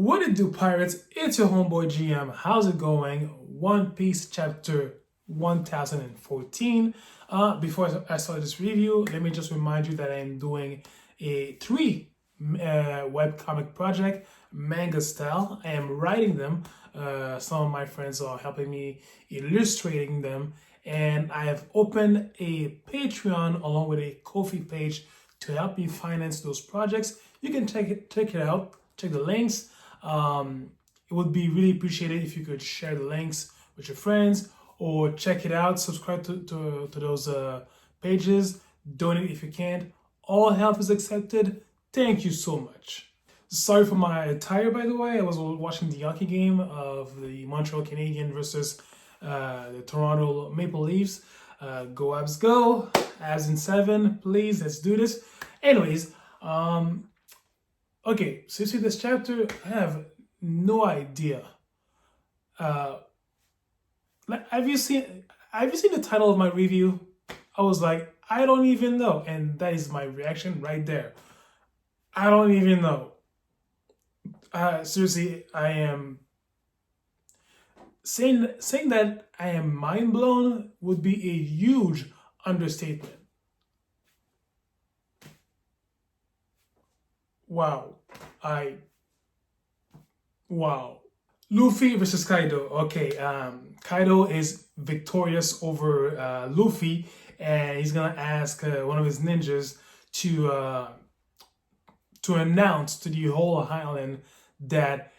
What it do, pirates? It's your homeboy GM. How's it going? One Piece chapter 1014. Before I start this review, let me just remind you that I'm doing a three webcomic project, manga style. I am writing them. Some of my friends are helping me illustrating them, and I have opened a Patreon along with a Ko-fi page to help me finance those projects. You can check it out. Check the links. It would be really appreciated if you could share the links with your friends or check it out. Subscribe to those pages. Donate if you can. All help is accepted. Thank you so much. Sorry for my attire, by the way. I was watching the hockey game of the Montreal Canadiens versus the Toronto Maple Leafs. Go Abs go. Abs in 7, please. Let's do this. Anyways, okay, so you see this chapter, I have no idea. Have you seen the title of my review? I was like, I don't even know, and that is my reaction right there. I don't even know. Seriously, I am saying that I am mind blown would be a huge understatement. Wow. Wow. Luffy versus Kaido. Okay, Kaido is victorious over Luffy, and he's gonna ask one of his ninjas to announce to the whole island that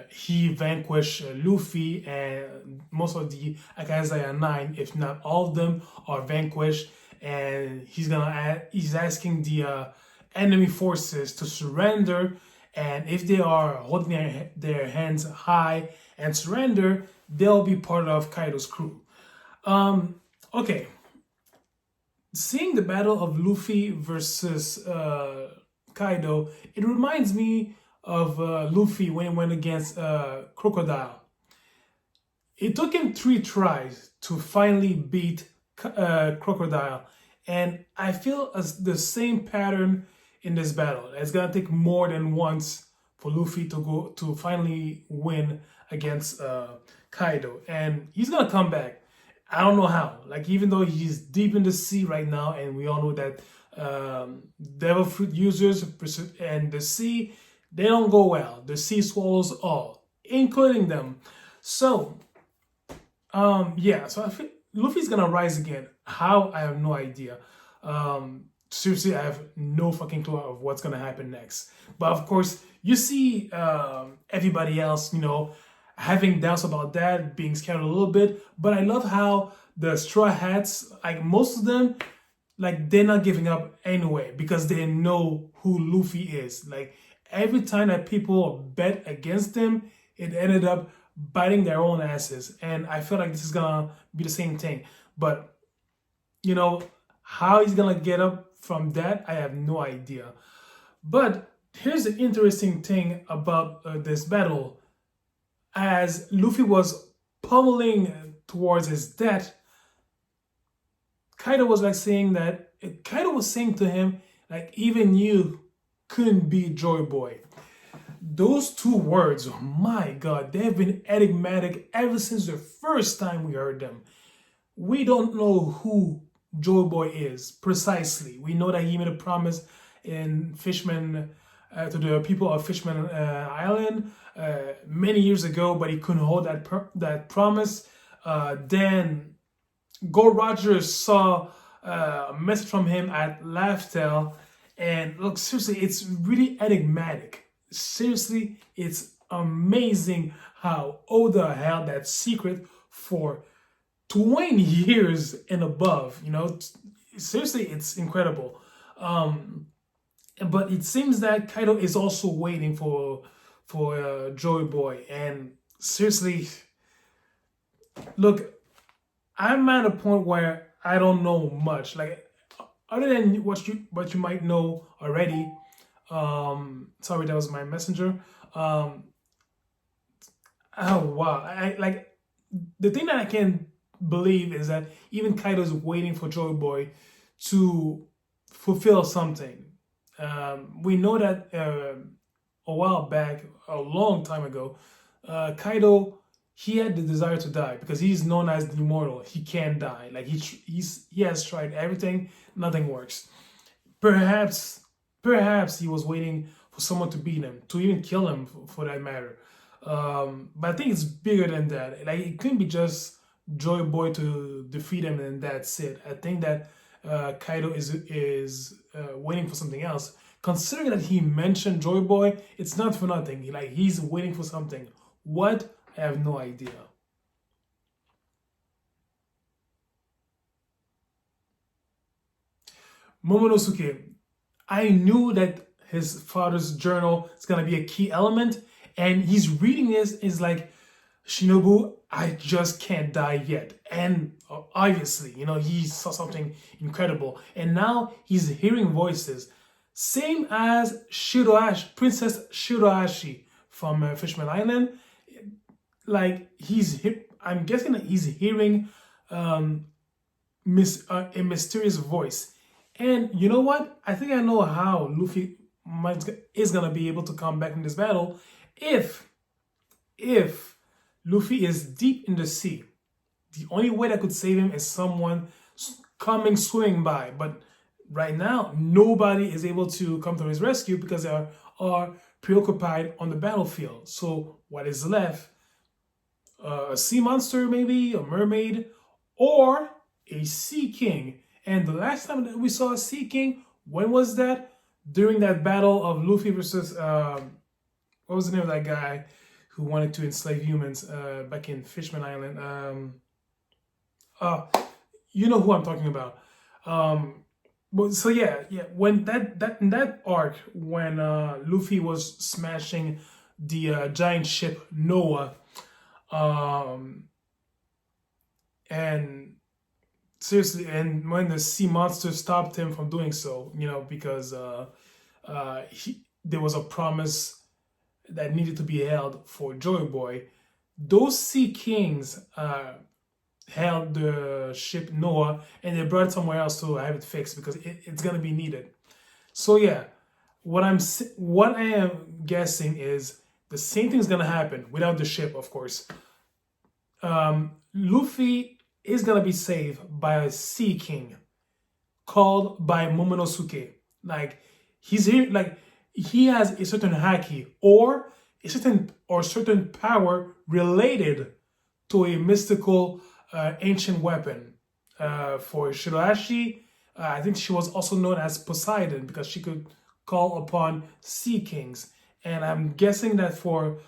he vanquished Luffy, and most of the Akazaya 9, if not all of them, are vanquished, and he's asking the enemy forces to surrender, and if they are holding their hands high and surrender, they'll be part of Kaido's crew. Okay. Seeing the battle of Luffy versus Kaido, it reminds me of Luffy when he went against Crocodile. It took him 3 tries to finally beat Crocodile, and I feel the same pattern in this battle. It's gonna take more than once for Luffy to finally win against Kaido, and he's gonna come back. I don't know how. Like, even though he's deep in the sea right now, and we all know that devil fruit users and the sea, they don't go well. The sea swallows all, including them. So, yeah. So I think Luffy's gonna rise again. How? I have no idea. Seriously, I have no fucking clue of what's gonna happen next. But of course, you see everybody else, having doubts about that, being scared a little bit. But I love how the Straw Hats, like most of them, like they're not giving up anyway because they know who Luffy is. Like every time that people bet against him, it ended up biting their own asses. And I feel like this is gonna be the same thing. But how he's gonna get up from that, I have no idea. But here's the interesting thing about this battle. As Luffy was pummeling towards his death, Kaido was saying to him, like, even you couldn't beat Joy Boy. Those 2 words, oh my God, they have been enigmatic ever since the first time we heard them. We don't know who Joy Boy is precisely. We know that he made a promise in Fishman to the people of Fishman Island many years ago, but he couldn't hold that promise. Then Gold Rogers saw a message from him at Laugh-Tale, and look, seriously, it's really enigmatic. Seriously, it's amazing how Oda held that secret for 20 years and above. Seriously, it's incredible. But it seems that Kaido is also waiting for Joy Boy, and seriously, look, I'm at a point where I don't know much, like other than what you might know already. Sorry, that was my messenger. Oh wow, the thing that I can believe is that even Kaido is waiting for Joy Boy to fulfill something. We know that a while back, a long time ago, Kaido, he had the desire to die because he's known as the Immortal. He can't die. Like he has tried everything, nothing works. Perhaps, perhaps he was waiting for someone to beat him, to even kill him, for that matter. But I think it's bigger than that. Like it couldn't be just Joy Boy to defeat him and that's it. I think that Kaido is waiting for something else. Considering that he mentioned Joy Boy, it's not for nothing. Like he's waiting for something. What? I have no idea. Momonosuke, I knew that his father's journal is gonna be a key element, and he's reading this is like, Shinobu, I just can't die yet. And obviously, he saw something incredible, and now he's hearing voices, same as Shirahoshi, Princess Shirahoshi from Fishman Island. Like I'm guessing that he's hearing a mysterious voice. And you know what? I think I know how Luffy is gonna be able to come back in this battle if Luffy is deep in the sea. The only way that could save him is someone coming swimming by. But right now, nobody is able to come to his rescue because they are preoccupied on the battlefield. So what is left? A sea monster, maybe a mermaid, or a sea king. And the last time that we saw a sea king, when was that? During that battle of Luffy versus what was the name of that guy who wanted to enslave humans back in Fishman Island? You know who I'm talking about. But so yeah, when that arc when Luffy was smashing the giant ship Noah, and seriously, and when the sea monster stopped him from doing so, because there was a promise that needed to be held for Joy Boy. Those sea kings held the ship Noah, and they brought it somewhere else to have it fixed because it's gonna be needed. So yeah, what I am guessing is the same thing is gonna happen without the ship, of course. Luffy is gonna be saved by a sea king called by Momonosuke. Like he's here, like he has a certain haki or certain power related to a mystical ancient weapon. For Shirahoshi, I think she was also known as Poseidon because she could call upon sea kings. And I'm guessing that for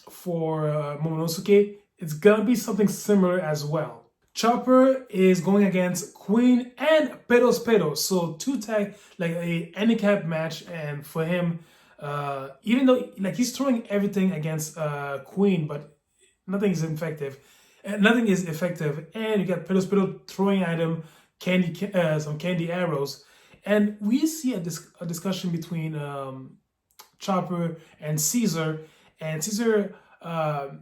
Momonosuke, it's gonna be something similar as well. Chopper is going against Queen and Pedos. So two tag, like a handicap match, and for him, even though like he's throwing everything against Queen, but nothing is effective. Nothing is effective, and you got Pedos throwing at him some candy arrows, and we see a discussion between Chopper and Caesar, and Caesar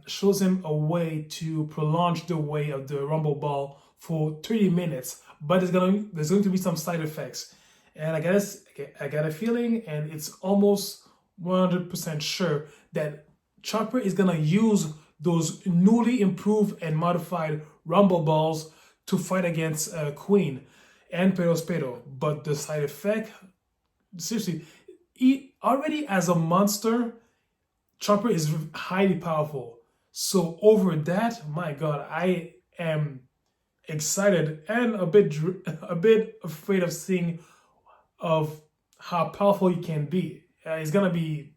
shows him a way to prolong the way of the Rumble Ball for 30 minutes, but there's going to be some side effects, and I got a feeling, and it's almost 100% sure that Chopper is gonna use those newly improved and modified Rumble Balls to fight against Queen and Pero. But the side effect, seriously, already as a monster, Chopper is highly powerful. So over that, my God, I am excited and a bit afraid of seeing of how powerful he can be. It's gonna be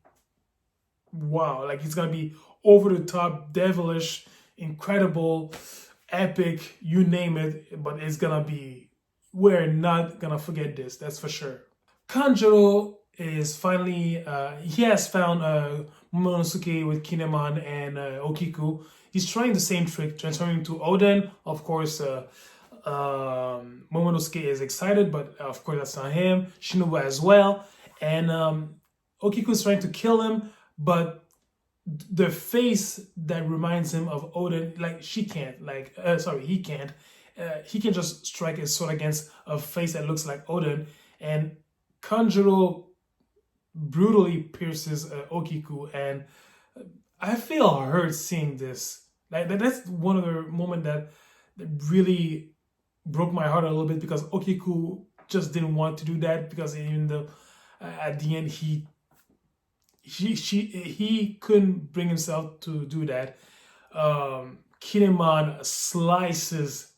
wow, like it's gonna be over the top, devilish, incredible, epic, you name it. But it's gonna be. We're not gonna forget this. That's for sure. Kanjiro is finally he has found Momonosuke with Kiriman and Okiku. He's trying the same trick, transforming to Oden. Of course, Momonosuke is excited, but of course that's not him. Shinobu as well, and Okiku is trying to kill him, but the face that reminds him of Oden, like he can't. He can just strike his sword against a face that looks like Oden, and Kanjiro brutally pierces Okiku, and I feel hurt seeing this. Like that's one of the moments that really broke my heart a little bit, because Okiku just didn't want to do that, because even though at the end he couldn't bring himself to do that. Kiriman slices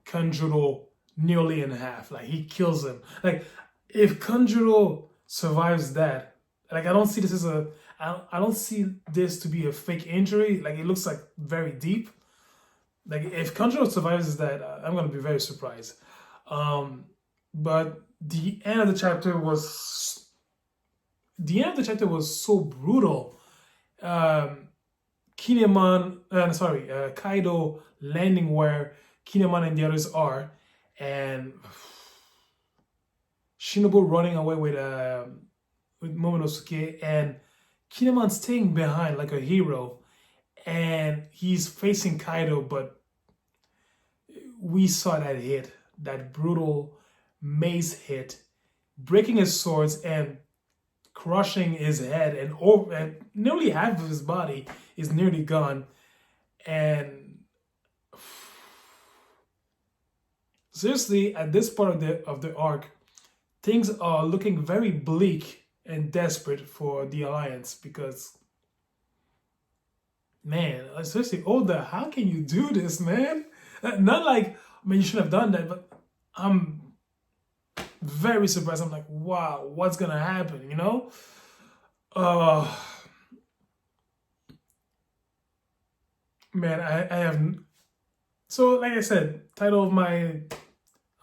Kanjiro nearly in half. Like he kills him. Like if Kanjiro survives that, like I don't see this as I don't see this to be a fake injury. Like it looks like very deep. Like if Kanjiro survives that, I'm gonna be very surprised. But the end of the chapter was so brutal. Kaido landing where Kiriman and the others are, and Shinobu running away with Momonosuke, and Kiriman staying behind like a hero, and he's facing Kaido, but we saw that hit, that brutal mace hit, breaking his swords and crushing his head, and nearly half of his body is nearly gone. And seriously, at this part of the arc, things are looking very bleak and desperate for the Alliance, because, man, seriously, Oda, how can you do this, man? Not like, I mean, you should have done that, but I'm very surprised. I'm like, wow, what's gonna happen, you know? Man, I have, so like I said, title of my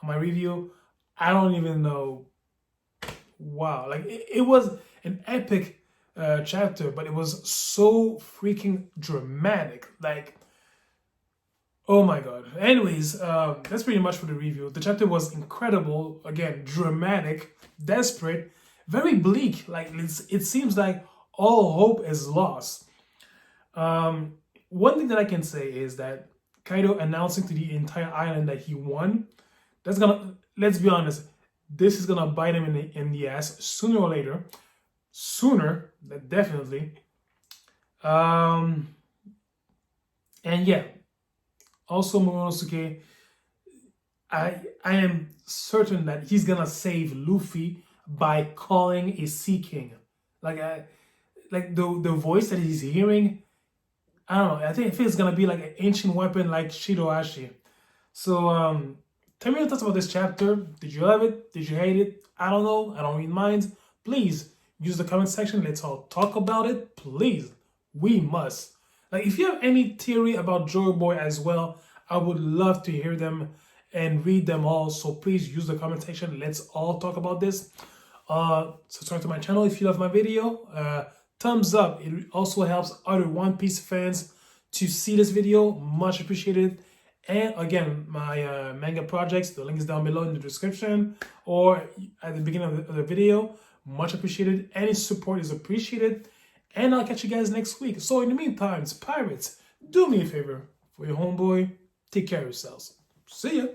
review, I don't even know. Wow, like it was an epic chapter, but it was so freaking dramatic. Like, oh my god. Anyways, that's pretty much for the review. The chapter was incredible. Again, dramatic, desperate, very bleak. Like it seems like all hope is lost. One thing that I can say is that Kaido announcing to the entire island that he won, that's gonna, let's be honest, this is gonna bite him in the ass sooner or later. Sooner, definitely. And yeah, also Momonosuke, I am certain that he's gonna save Luffy by calling a Sea King. Like the voice that he's hearing, I don't know, I think it's gonna be like an ancient weapon like Shirahoshi. So tell me your thoughts about this chapter. Did you love it? Did you hate it? I don't know. I don't read minds. Please use the comment section. Let's all talk about it. Please. We must. Like, if you have any theory about Joy Boy as well, I would love to hear them and read them all. So please use the comment section. Let's all talk about this. Subscribe to my channel if you love my video. Thumbs up. It also helps other One Piece fans to see this video. Much appreciated. And again, my manga projects, the link is down below in the description or at the beginning of the video. Much appreciated. Any support is appreciated. And I'll catch you guys next week. So in the meantime, pirates, do me a favor. For your homeboy, take care of yourselves. See ya.